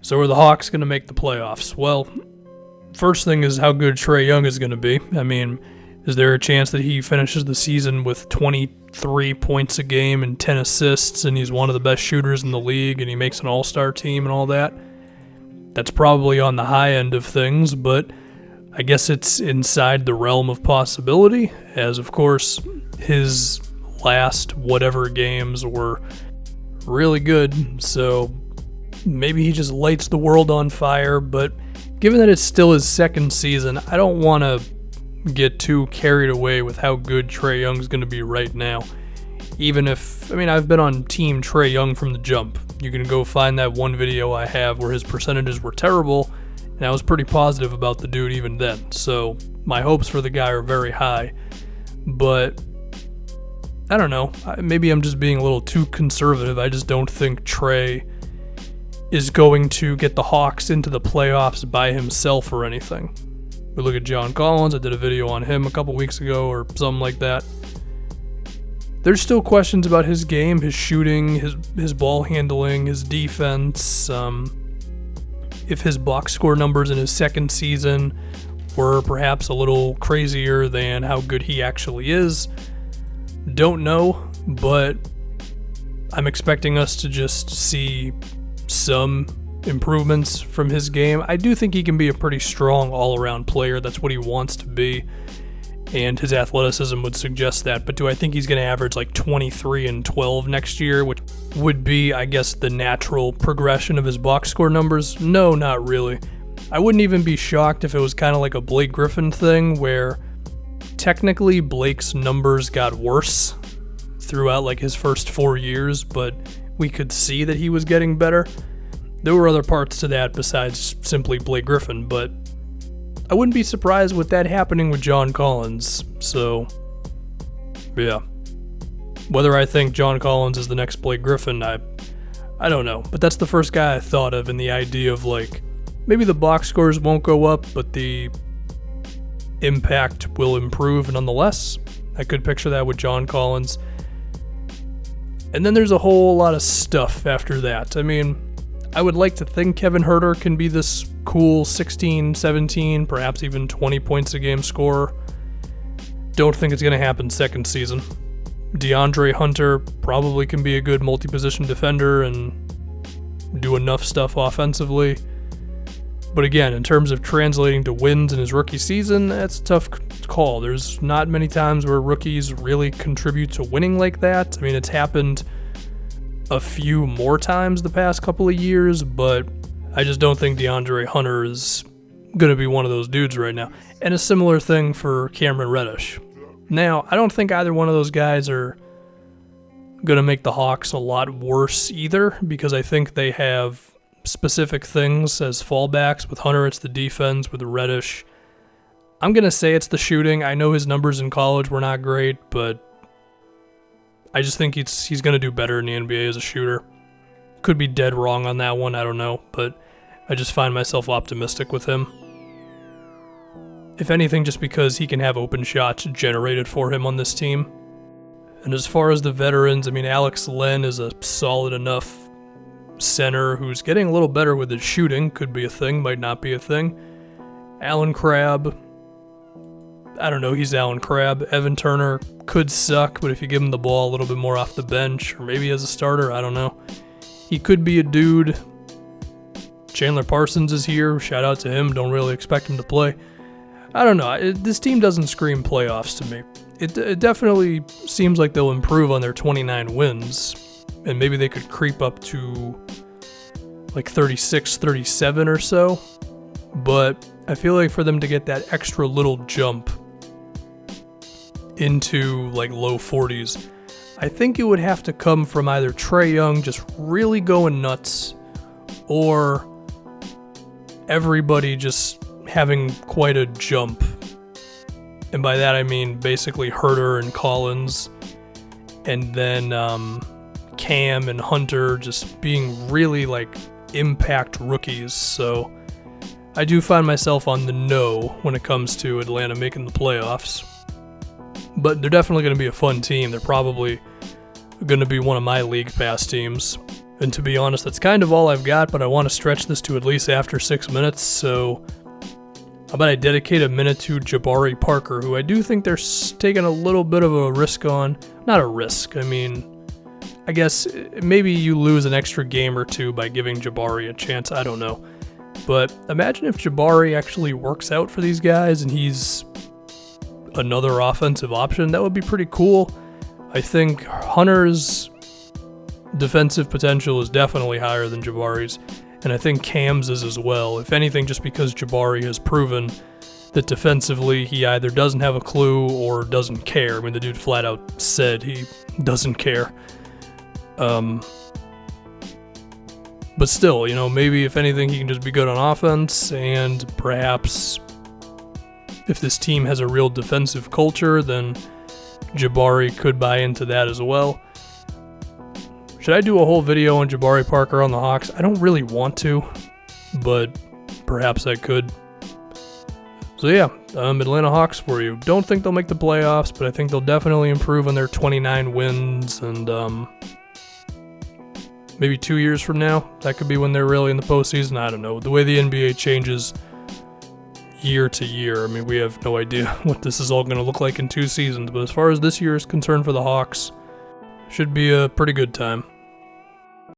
So are the Hawks going to make the playoffs? Well, first thing is how good Trae Young is going to be. I mean, is there a chance that he finishes the season with 23 points a game and 10 assists, and he's one of the best shooters in the league, and he makes an all-star team and all that? That's probably on the high end of things, but I guess it's inside the realm of possibility, as of course his last whatever games were really good, so maybe he just lights the world on fire. But given that it's still his second season, I don't want to get too carried away with how good Trae Young's going to be right now. Even if, I've been on Team Trae Young from the jump. You can go find that one video I have where his percentages were terrible, and I was pretty positive about the dude even then. So my hopes for the guy are very high. But I don't know. Maybe I'm just being a little too conservative. I just don't think Trae is going to get the Hawks into the playoffs by himself or anything. We look at John Collins. I did a video on him a couple weeks ago or something like that. There's still questions about his game, his shooting, his ball handling, his defense. If his box score numbers in his second season were perhaps a little crazier than how good he actually is. Don't know, but I'm expecting us to just see some improvements from his game. I do think he can be a pretty strong all-around player. That's what he wants to be, and his athleticism would suggest that. But do I think he's going to average like 23 and 12 next year, which would be, I guess, the natural progression of his box score numbers? No, not really. I wouldn't even be shocked if it was kind of like a Blake Griffin thing, where technically Blake's numbers got worse throughout like his first 4 years, but we could see that he was getting better. There were other parts to that besides simply Blake Griffin, but I wouldn't be surprised with that happening with John Collins. So, yeah. Whether I think John Collins is the next Blake Griffin, I don't know. But that's the first guy I thought of in the idea of like, maybe the box scores won't go up, but the impact will improve nonetheless. I could picture that with John Collins. And then there's a whole lot of stuff after that. I would like to think Kevin Huerter can be this cool 16, 17, perhaps even 20 points a game scorer. Don't think it's going to happen second season. DeAndre Hunter probably can be a good multi-position defender and do enough stuff offensively. But again, in terms of translating to wins in his rookie season, that's a tough call. There's not many times where rookies really contribute to winning like that. It's happened a few more times the past couple of years, but I just don't think DeAndre Hunter is going to be one of those dudes right now. And a similar thing for Cameron Reddish. Now, I don't think either one of those guys are going to make the Hawks a lot worse either, because I think they have specific things as fallbacks. With Hunter, it's the defense. With Reddish, I'm going to say it's the shooting. I know his numbers in college were not great, but I just think he's going to do better in the NBA as a shooter. Could be dead wrong on that one, I don't know, but I just find myself optimistic with him. If anything, just because he can have open shots generated for him on this team. And as far as the veterans, Alex Len is a solid enough center who's getting a little better with his shooting. Could be a thing, might not be a thing. Allen Crabbe, I don't know, he's Allen Crabbe. Evan Turner could suck, but if you give him the ball a little bit more off the bench, or maybe as a starter, I don't know. He could be a dude. Chandler Parsons is here. Shout out to him. Don't really expect him to play. I don't know. This team doesn't scream playoffs to me. It definitely seems like they'll improve on their 29 wins, and maybe they could creep up to like 36, 37 or so. But I feel like for them to get that extra little jump into like low 40s, I think it would have to come from either Trae Young just really going nuts, or everybody just having quite a jump. And by that I mean basically Huerter and Collins, and then Cam and Hunter just being really like impact rookies. So I do find myself on the no when it comes to Atlanta making the playoffs. But they're definitely going to be a fun team. They're probably going to be one of my League Pass teams. And to be honest, that's kind of all I've got, but I want to stretch this to at least after 6 minutes, so how about I dedicate a minute to Jabari Parker, who I do think they're taking a little bit of a risk on. Not a risk, I mean, I guess maybe you lose an extra game or two by giving Jabari a chance, I don't know. But imagine if Jabari actually works out for these guys and he's another offensive option. That would be pretty cool. I think Hunter's defensive potential is definitely higher than Jabari's, and I think Cam's is as well. If anything, just because Jabari has proven that defensively he either doesn't have a clue or doesn't care. I mean, the dude flat out said he doesn't care. But still, you know, maybe if anything, he can just be good on offense, and perhaps if this team has a real defensive culture, then Jabari could buy into that as well. Should I do a whole video on Jabari Parker on the Hawks? I don't really want to, but perhaps I could. So yeah, Atlanta Hawks for you. Don't think they'll make the playoffs, but I think they'll definitely improve on their 29 wins, and maybe 2 years from now, that could be when they're really in the postseason. I don't know. The way the NBA changes year to year, I mean, we have no idea what this is all going to look like in 2 seasons, but as far as this year is concerned for the Hawks, should be a pretty good time.